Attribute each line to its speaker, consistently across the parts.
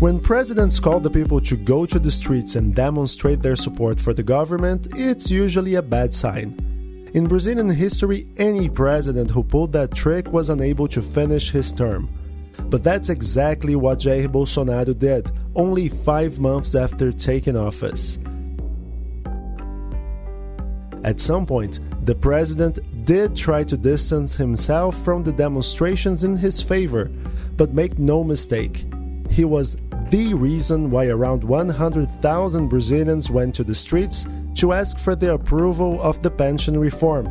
Speaker 1: When presidents call the people to go to the streets and demonstrate their support for the government, it's usually a bad sign. In Brazilian history, any president who pulled that trick was unable to finish his term. But that's exactly what Jair Bolsonaro did, only 5 months after taking office. At some point, the president did try to distance himself from the demonstrations in his favor, but make no mistake, he was the reason why around 100,000 Brazilians went to the streets to ask for the approval of the pension reform,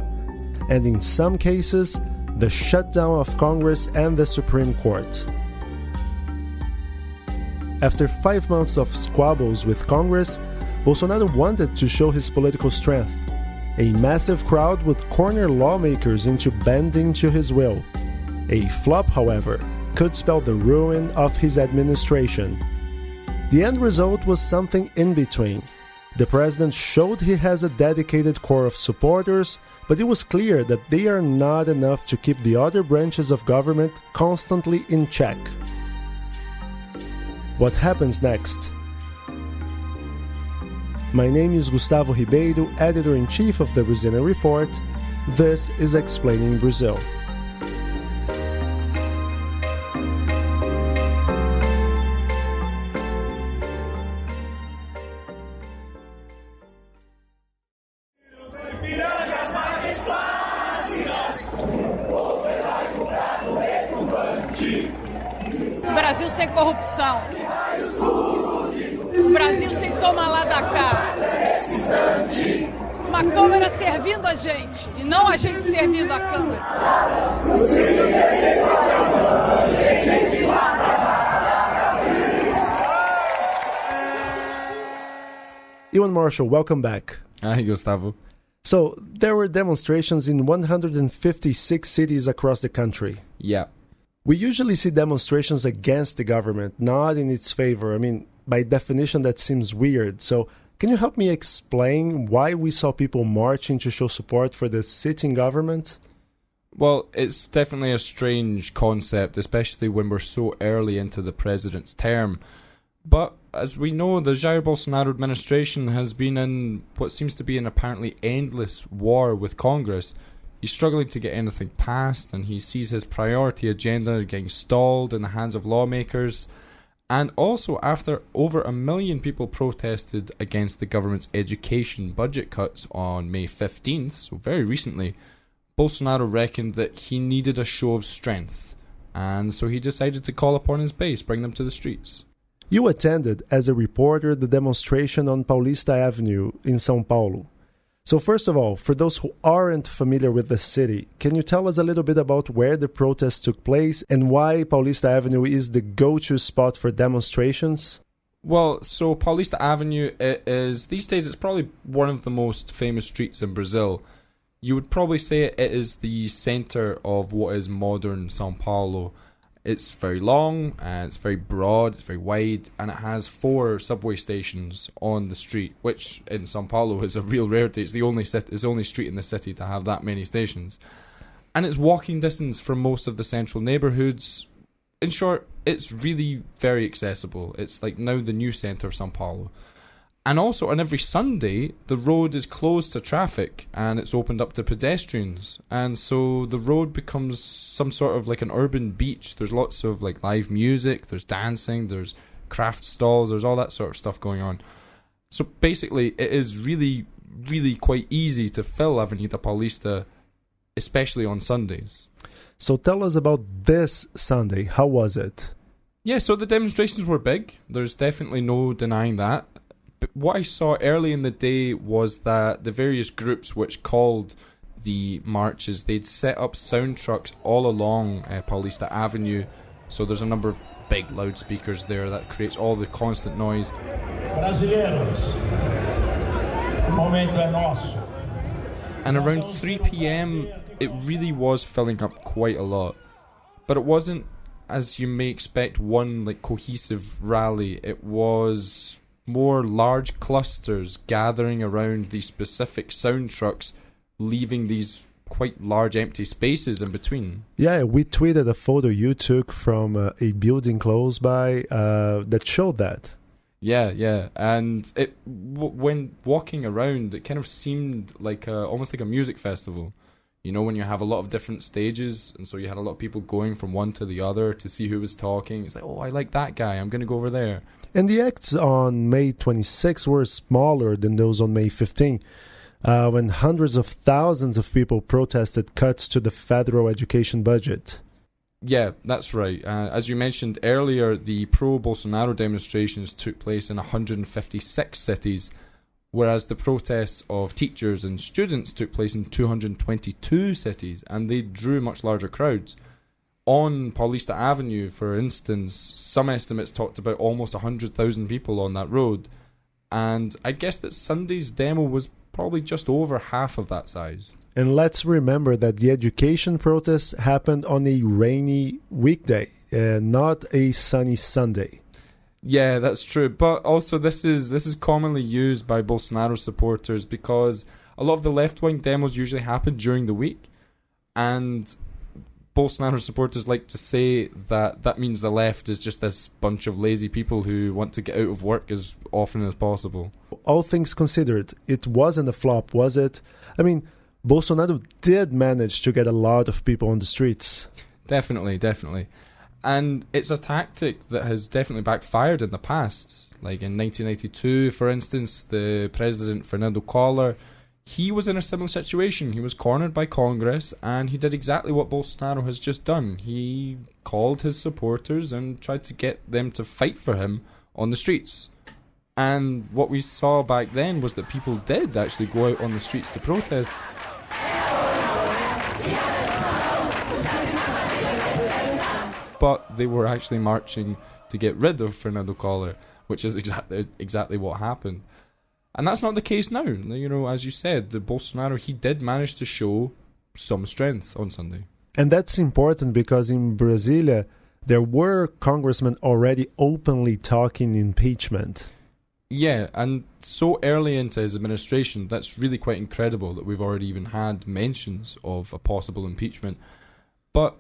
Speaker 1: and in some cases, the shutdown of Congress and the Supreme Court. After 5 months of squabbles with Congress, Bolsonaro wanted to show his political strength. A massive crowd would corner lawmakers into bending to his will. A flop, however, could spell the ruin of his administration. The end result was something in between. The president showed he has a dedicated core of supporters, but it was clear that they are not enough to keep the other branches of government constantly in check. What happens next? My name is Gustavo Ribeiro, editor-in-chief of the Brazilian Report. This is Explaining Brazil.
Speaker 2: O Brasil sem corrupção. O Brasil sem toma lá da cá. Uma Câmara servindo a gente e não a gente servindo a Câmara.
Speaker 1: Ewan Marshall, welcome back.
Speaker 3: Hi, Gustavo.
Speaker 1: So, there were demonstrations in 156 cities across the country.
Speaker 3: Yeah.
Speaker 1: We usually see demonstrations against the government, not in its favor. I mean, by definition, that seems weird. So, can you help me explain why we saw people marching to show support for the sitting government?
Speaker 3: Well, it's definitely a strange concept, especially when we're so early into the president's term. But as we know, the Jair Bolsonaro administration has been in what seems to be an apparently endless war with Congress. He's struggling to get anything passed, and he sees his priority agenda getting stalled in the hands of lawmakers. And also, after over 1 million people protested against the government's education budget cuts on May 15th, so very recently, Bolsonaro reckoned that he needed a show of strength. And so he decided to call upon his base, bring them to the streets.
Speaker 1: You attended, as a reporter, the demonstration on Paulista Avenue in São Paulo. So first of all, for those who aren't familiar with the city, can you tell us a little bit about where the protests took place and why Paulista Avenue is the go-to spot for demonstrations?
Speaker 3: Well, so Paulista Avenue is, these days, it's probably one of the most famous streets in Brazil. You would probably say it is the center of what is modern São Paulo. It's very long, and it's very broad, it's very wide, and it has 4 subway stations on the street, which in São Paulo is a real rarity. It's the only street in the city to have that many stations. And it's walking distance from most of the central neighbourhoods. In short, it's really very accessible. It's like now the new centre of São Paulo. And also, on every Sunday, the road is closed to traffic and it's opened up to pedestrians. And so the road becomes some sort of like an urban beach. There's lots of like live music, there's dancing, there's craft stalls, there's all that sort of stuff going on. So basically, it is really, really quite easy to fill Avenida Paulista, especially on Sundays.
Speaker 1: So tell us about this Sunday. How was it?
Speaker 3: Yeah, so the demonstrations were big. There's definitely no denying that. But what I saw early in the day was that the various groups which called the marches, they'd set up sound trucks all along Paulista Avenue. So there's a number of big loudspeakers there that creates all the constant noise.
Speaker 4: Brasileiros, o momento é nosso.
Speaker 3: And around 3 p.m, it really was filling up quite a lot. But it wasn't, as you may expect, one like cohesive rally. It was more large clusters gathering around these specific sound trucks, leaving these quite large empty spaces in between.
Speaker 1: Yeah, we tweeted a photo you took from a building close by that showed that.
Speaker 3: Yeah, and when walking around, it kind of seemed like almost like a music festival. You know, when you have a lot of different stages, and so you had a lot of people going from one to the other to see who was talking. It's like, oh, I like that guy, I'm going to go over there.
Speaker 1: And the acts on May 26 were smaller than those on May 15, when hundreds of thousands of people protested cuts to the federal education budget.
Speaker 3: Yeah, that's right. As you mentioned earlier, the pro-Bolsonaro demonstrations took place in 156 cities, whereas the protests of teachers and students took place in 222 cities, and they drew much larger crowds. On Paulista Avenue, for instance, some estimates talked about almost 100,000 people on that road, and I guess that Sunday's demo was probably just over half of that size.
Speaker 1: And let's remember that the education protests happened on a rainy weekday, not a sunny Sunday.
Speaker 3: Yeah, that's true. But also this is commonly used by Bolsonaro supporters because a lot of the left-wing demos usually happen during the week. And Bolsonaro supporters like to say that means the left is just this bunch of lazy people who want to get out of work as often as possible.
Speaker 1: All things considered, it wasn't a flop, was it? I mean, Bolsonaro did manage to get a lot of people on the streets.
Speaker 3: Definitely. And it's a tactic that has definitely backfired in the past. Like in 1992, for instance, the President Fernando Collor, he was in a similar situation. He was cornered by Congress, and he did exactly what Bolsonaro has just done. He called his supporters and tried to get them to fight for him on the streets. And what we saw back then was that people did actually go out on the streets to protest. But they were actually marching to get rid of Fernando Collor, which is exactly what happened. And that's not the case now. You know, as you said, the Bolsonaro, he did manage to show some strength on Sunday.
Speaker 1: And that's important because in Brasilia, there were congressmen already openly talking impeachment.
Speaker 3: Yeah, and so early into his administration, that's really quite incredible that we've already even had mentions of a possible impeachment. But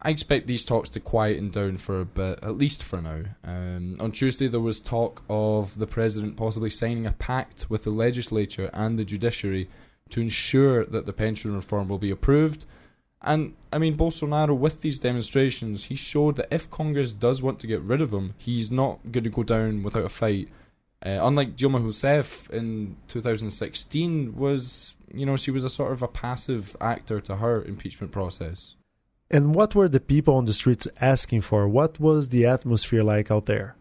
Speaker 3: I expect these talks to quieten down for a bit, at least for now. On Tuesday, there was talk of the president possibly signing a pact with the legislature and the judiciary to ensure that the pension reform will be approved. And, I mean, Bolsonaro, with these demonstrations, he showed that if Congress does want to get rid of him, he's not going to go down without a fight. Unlike Dilma Rousseff in 2016, she was a sort of a passive actor to her impeachment process.
Speaker 1: And what were the people on the streets asking for? What was the atmosphere like out there?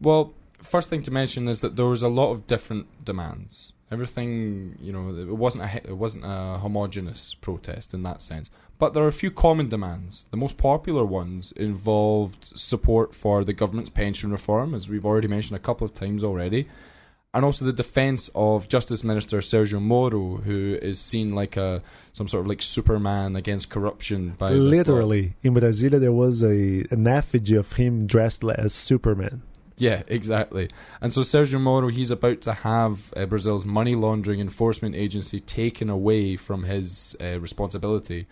Speaker 3: Well, first thing to mention is that there was a lot of different demands. Everything, it wasn't a homogenous protest in that sense. But there are a few common demands. The most popular ones involved support for the government's pension reform, as we've already mentioned a couple of times already, and also the defence of Justice Minister Sergio Moro, who is seen like some sort of like Superman against corruption.
Speaker 1: Literally, in Brasilia there was an effigy of him dressed as Superman.
Speaker 3: Yeah, exactly. And so Sergio Moro, he's about to have Brazil's money laundering enforcement agency taken away from his responsibility.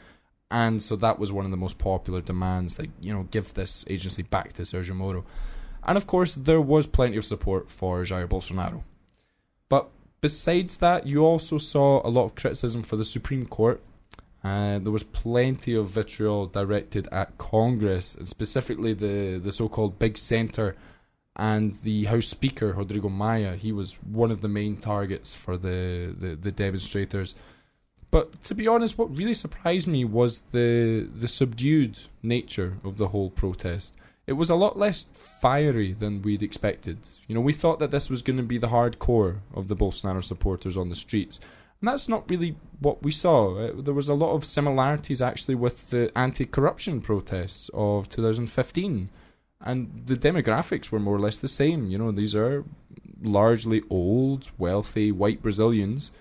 Speaker 3: And so that was one of the most popular demands, that, give this agency back to Sergio Moro. And of course, there was plenty of support for Jair Bolsonaro. But besides that, you also saw a lot of criticism for the Supreme Court. There was plenty of vitriol directed at Congress, and specifically the so-called Big Centre, and the House Speaker, Rodrigo Maia. He was one of the main targets for the demonstrators. But to be honest, what really surprised me was the subdued nature of the whole protest. It was a lot less fiery than we'd expected. We thought that this was going to be the hardcore of the Bolsonaro supporters on the streets. And that's not really what we saw. There was a lot of similarities actually with the anti-corruption protests of 2015. And the demographics were more or less the same. These are largely old, wealthy, white Brazilians.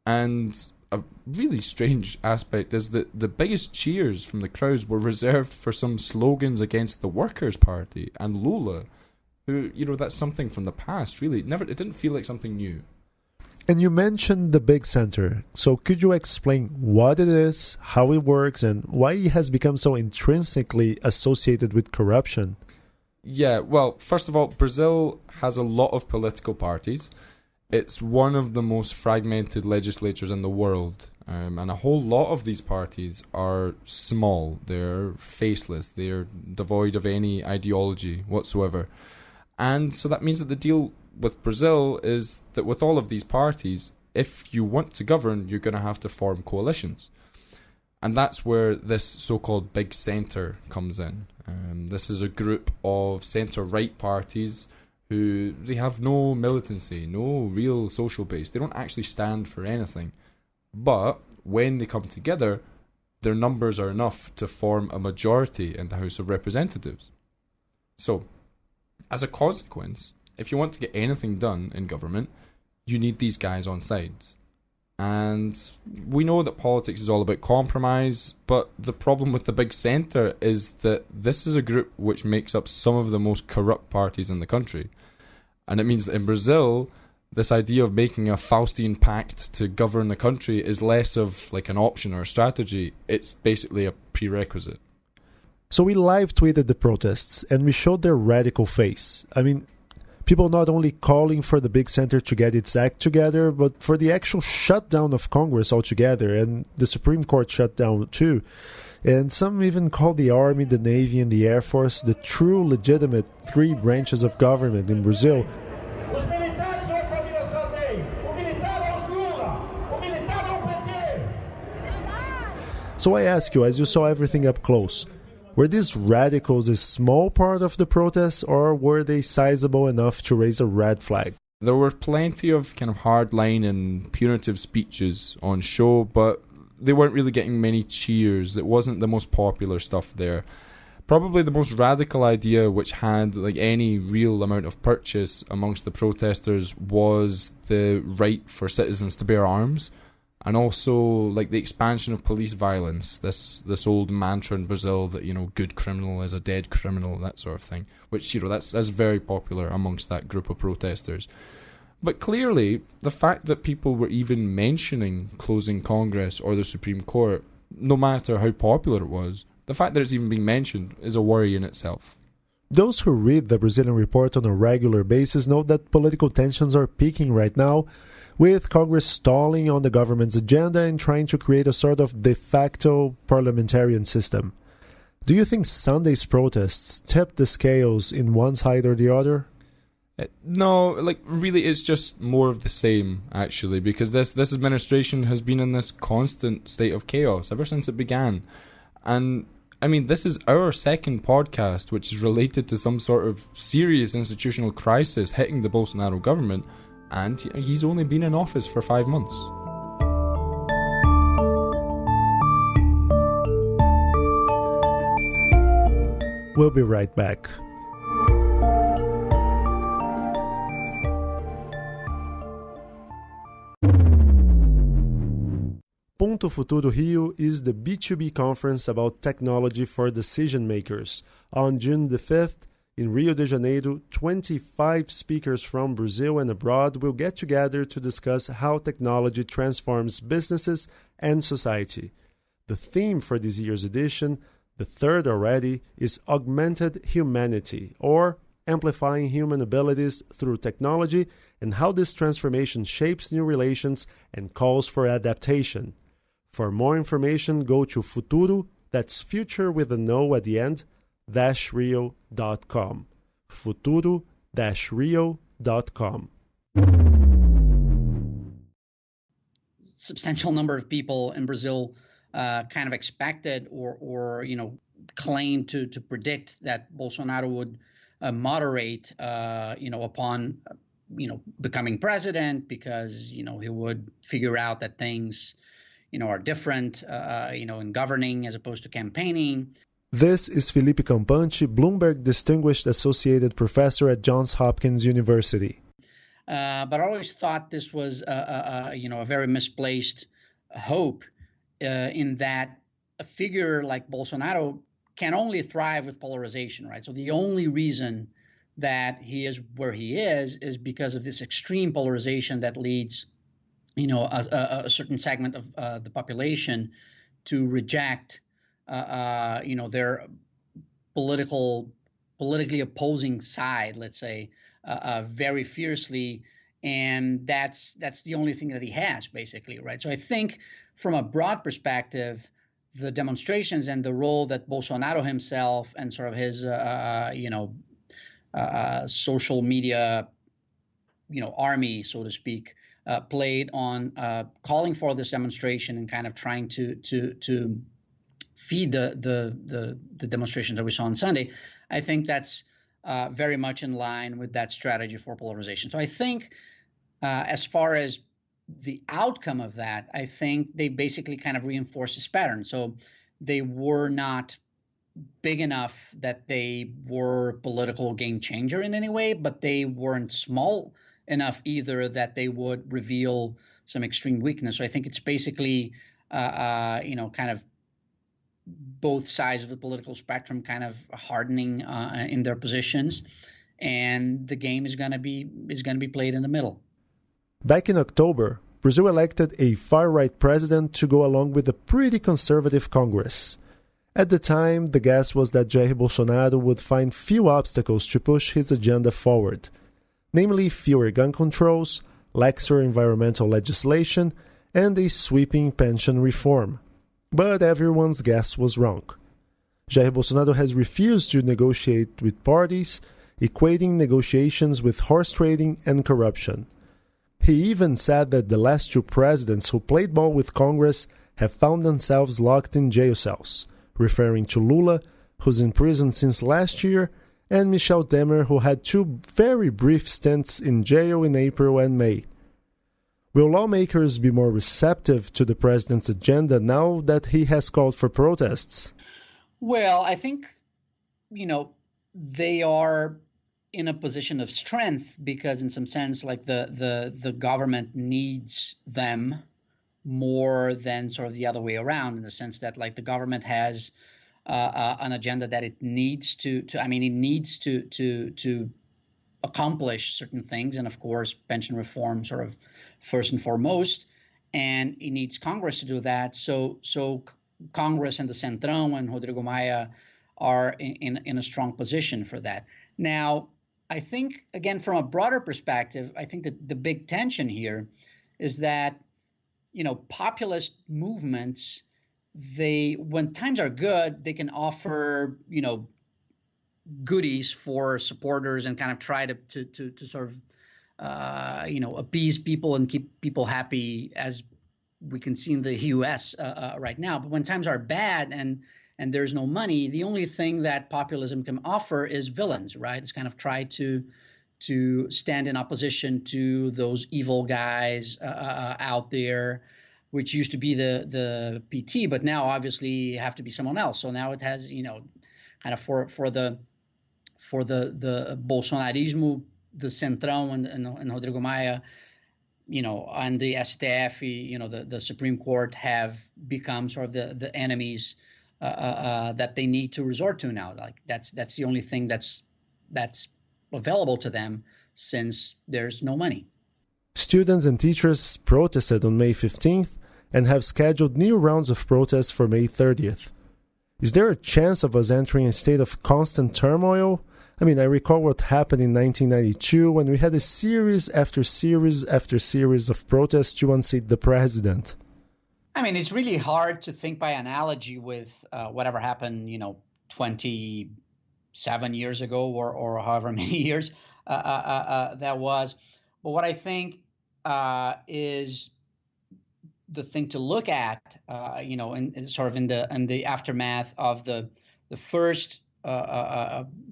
Speaker 3: And a really strange aspect is that the biggest cheers from the crowds were reserved for some slogans against the Workers' Party and Lula, who, that's something from the past, really. It didn't feel like something new.
Speaker 1: And you mentioned the big center. So could you explain what it is, how it works, and why it has become so intrinsically associated with corruption?
Speaker 3: Yeah, well, first of all, Brazil has a lot of political parties. It's one of the most fragmented legislatures in the world. And a whole lot of these parties are small. They're faceless. They're devoid of any ideology whatsoever. And so that means that the deal with Brazil is that with all of these parties, if you want to govern, you're going to have to form coalitions. And that's where this so-called big centre comes in. This is a group of centre-right parties who they have no militancy, no real social base. They don't actually stand for anything. But when they come together, their numbers are enough to form a majority in the House of Representatives. So, as a consequence, if you want to get anything done in government, you need these guys on sides. And we know that politics is all about compromise, but the problem with the big centre is that this is a group which makes up some of the most corrupt parties in the country. And it means that in Brazil, this idea of making a Faustian pact to govern the country is less of like an option or a strategy. It's basically a prerequisite.
Speaker 1: So we live tweeted the protests and we showed their radical face. I mean, people not only calling for the big center to get its act together, but for the actual shutdown of Congress altogether and the Supreme Court shutdown too. And some even call the Army, the Navy, and the Air Force the true legitimate three branches of government in Brazil. So I ask you, as you saw everything up close, were these radicals a small part of the protests, or were they sizable enough to raise a red flag?
Speaker 3: There were plenty of kind of hardline and punitive speeches on show, but they weren't really getting many cheers. It wasn't the most popular stuff there. Probably the most radical idea which had like any real amount of purchase amongst the protesters was the right for citizens to bear arms. And also, like, the expansion of police violence, this old mantra in Brazil that, good criminal is a dead criminal, that sort of thing, which, that's very popular amongst that group of protesters. But clearly, the fact that people were even mentioning closing Congress or the Supreme Court, no matter how popular it was, the fact that it's even being mentioned is a worry in itself.
Speaker 1: Those who read the Brazilian Report on a regular basis know that political tensions are peaking right now, with Congress stalling on the government's agenda and trying to create a sort of de facto parliamentarian system. Do you think Sunday's protests tipped the scales in one side or the other?
Speaker 3: No, really it's just more of the same, actually, because this administration has been in this constant state of chaos ever since it began. And, this is our second podcast which is related to some sort of serious institutional crisis hitting the Bolsonaro government, and he's only been in office for 5 months.
Speaker 1: We'll be right back. Ponto Futuro Rio is the B2B conference about technology for decision makers. On June the 5th, in Rio de Janeiro, 25 speakers from Brazil and abroad will get together to discuss how technology transforms businesses and society. The theme for this year's edition, the third already, is Augmented Humanity, or amplifying human abilities through technology, and how this transformation shapes new relations and calls for adaptation. For more information, go to Futuro, that's future with a no at the end, rio.com. futuro-rio.com.
Speaker 5: Substantial number of people in Brazil kind of expected or claimed to predict that Bolsonaro would moderate upon becoming president, because he would figure out that things are different in governing as opposed to campaigning.
Speaker 1: This is Felipe Campante, Bloomberg Distinguished Associated Professor at Johns Hopkins University.
Speaker 5: But I always thought this was a very misplaced hope, in that a figure like Bolsonaro can only thrive with polarization, right? So the only reason that he is where he is because of this extreme polarization that leads a certain segment of the population to reject, their political politically opposing side, let's say, very fiercely, and that's the only thing that he has, basically, right? So I think, from a broad perspective, the demonstrations and the role that Bolsonaro himself and sort of his, social media, army, so to speak, played on calling for this demonstration and kind of trying to feed the demonstrations that we saw on Sunday. I think that's very much in line with that strategy for polarization. So I think, as far as the outcome of that, I think they basically kind of reinforced this pattern. So they were not big enough that they were a political game changer in any way, but they weren't small enough either that they would reveal some extreme weakness. So I think it's basically, kind of both sides of the political spectrum kind of hardening in their positions, and the game is going to be played in the middle.
Speaker 1: Back in October, Brazil elected a far-right president to go along with a pretty conservative Congress. At the time, the guess was that Jair Bolsonaro would find few obstacles to push his agenda forward, namely fewer gun controls, laxer environmental legislation, and a sweeping pension reform. But everyone's guess was wrong. Jair Bolsonaro has refused to negotiate with parties, equating negotiations with horse trading and corruption. He even said that the last two presidents who played ball with Congress have found themselves locked in jail cells, referring to Lula, who's in prison since last year, and Michel Temer, who had two very brief stints in jail in April and May. Will lawmakers be more receptive to the president's agenda now that he has called for protests?
Speaker 5: Well, I think, they are in a position of strength because, in some sense, like the government needs them more than sort of the other way around, in the sense that, like, the government has an agenda that it needs to accomplish certain things, and of course, pension reform sort of first and foremost, and it needs Congress to do that. So Congress and the Centrão and Rodrigo Maia are in a strong position for that. Now, I think, again, from a broader perspective, I think that the big tension here is that, populist movements, when times are good, they can offer, goodies for supporters and kind of try to sort of, appease people and keep people happy, as we can see in the U.S. Right now. But when times are bad and there's no money, the only thing that populism can offer is villains, right? It's kind of try to stand in opposition to those evil guys out there, which used to be the PT, but now obviously have to be someone else. So now it has, kind of for the Bolsonarismo, the Centrão and Rodrigo Maia, and the STF, the Supreme Court have become sort of the enemies that they need to resort to now. Like that's the only thing that's available to them, since there's no money.
Speaker 1: Students and teachers protested on May 15th and have scheduled new rounds of protests for May 30th. Is there a chance of us entering a state of constant turmoil? I mean, I recall what happened in 1992 when we had a series after series after series of protests to unseat the president.
Speaker 5: I mean, it's really hard to think by analogy with whatever happened, 27 years ago or however many years that was. But what I think is the thing to look at, in sort of in the aftermath of the first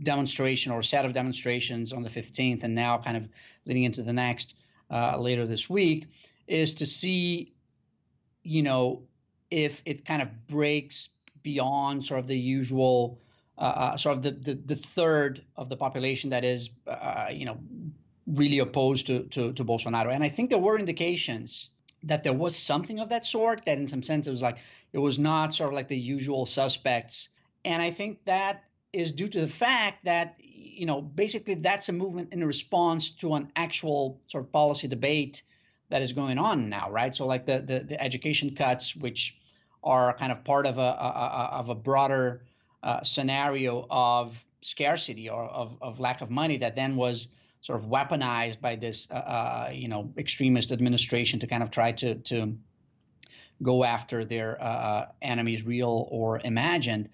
Speaker 5: demonstration or set of demonstrations on the 15th, and now kind of leading into the next later this week, is to see, if it kind of breaks beyond sort of the usual, sort of the third of the population that is, really opposed to Bolsonaro. And I think there were indications that there was something of that sort, that in some sense it was not sort of like the usual suspects. And I think that is due to the fact that, basically that's a movement in response to an actual sort of policy debate that is going on now, right? So like the education cuts, which are kind of part of a broader scenario of scarcity or of lack of money that then was sort of weaponized by this extremist administration to kind of try to go after their enemies, real or imagined.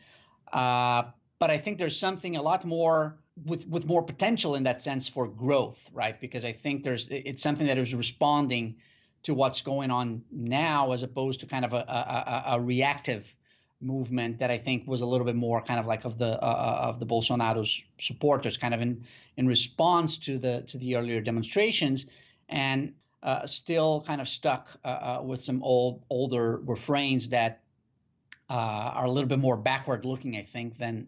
Speaker 5: But I think there's something a lot more with more potential in that sense for growth, right? Because I think it's something that is responding to what's going on now, as opposed to kind of a reactive movement that I think was a little bit more kind of like of the Bolsonaro's supporters, kind of in response to the earlier demonstrations, and still kind of stuck with some older refrains that are a little bit more backward looking, I think, than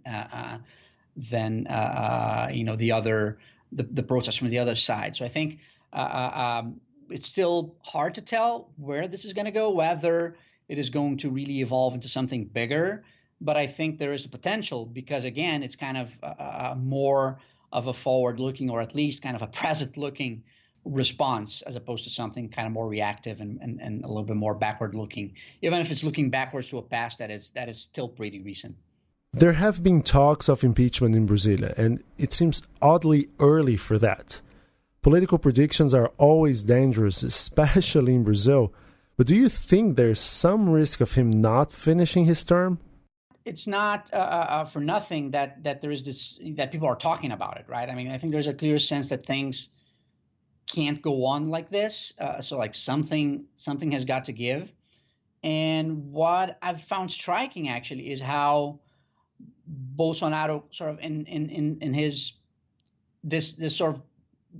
Speaker 5: the protests from the other side. So I think it's still hard to tell where this is going to go, whether it is going to really evolve into something bigger. But I think there is the potential, because again, it's kind of more of a forward-looking, or at least kind of a present-looking response, as opposed to something kind of more reactive and a little bit more backward-looking, even if it's looking backwards to a past that is still pretty recent.
Speaker 1: There have been talks of impeachment in Brasilia, and it seems oddly early for that. Political predictions are always dangerous, especially in Brazil. But do you think there's some risk of him not finishing his term?
Speaker 5: It's not for nothing that there is this, that people are talking about it, right? I mean, I think there's a clear sense that things can't go on like this. So like something has got to give. And what I've found striking actually is how Bolsonaro sort of in his this sort of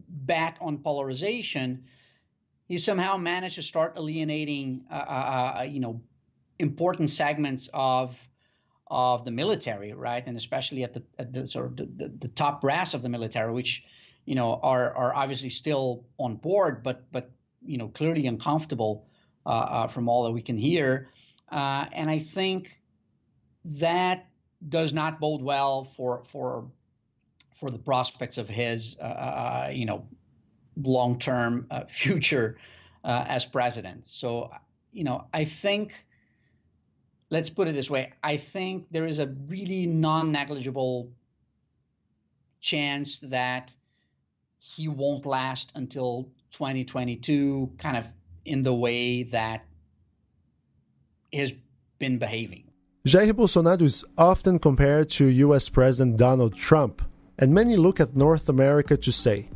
Speaker 5: back on polarization, he somehow managed to start alienating important segments of the military, right? And especially at the sort of the top brass of the military, which are obviously still on board, but clearly uncomfortable from all that we can hear. And I think that does not bode well for the prospects of his long-term future as president. So I think, let's put it this way, I think there is a really non-negligible chance that he won't last until 2022, kind of in the way that he has been behaving.
Speaker 1: Jair Bolsonaro is often compared to US President Donald Trump, and many look at North America to say,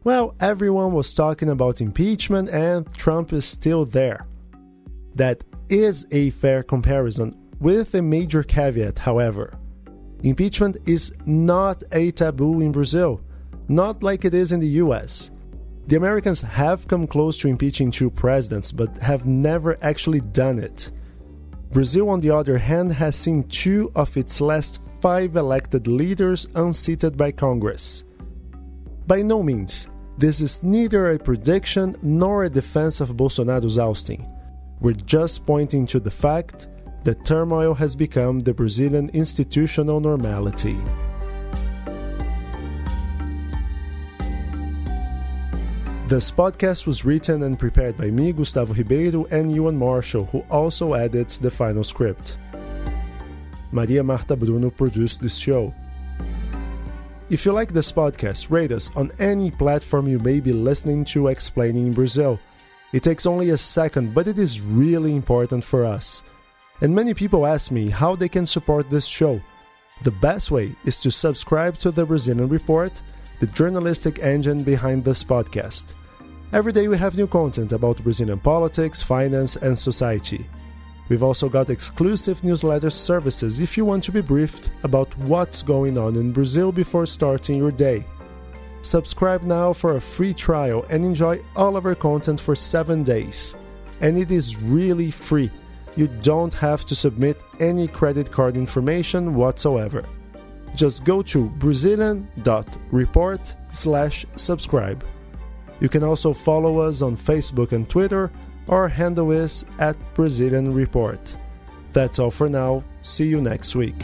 Speaker 1: well, everyone was talking about impeachment and Trump is still there. That is a fair comparison, with a major caveat, however. Impeachment is not a taboo in Brazil, not like it is in the US. The Americans have come close to impeaching 2 presidents, but have never actually done it. Brazil, on the other hand, has seen 2 of its last 5 elected leaders unseated by Congress. By no means, this is neither a prediction nor a defense of Bolsonaro's ousting. We're just pointing to the fact that turmoil has become the Brazilian institutional normality. This podcast was written and prepared by me, Gustavo Ribeiro, and Ewan Marshall, who also edits the final script. Maria Marta Bruno produced this show. If you like this podcast, rate us on any platform you may be listening to Explaining in Brazil. It takes only a second, but it is really important for us. And many people ask me how they can support this show. The best way is to subscribe to the Brazilian Report, the journalistic engine behind this podcast. Every day we have new content about Brazilian politics, finance, and society. We've also got exclusive newsletter services if you want to be briefed about what's going on in Brazil before starting your day. Subscribe now for a free trial and enjoy all of our content for 7 days. And it is really free. You don't have to submit any credit card information whatsoever. Just go to brazilian.report/subscribe. You can also follow us on Facebook and Twitter. Our handle is @Brazilian Report. That's all for now. See you next week.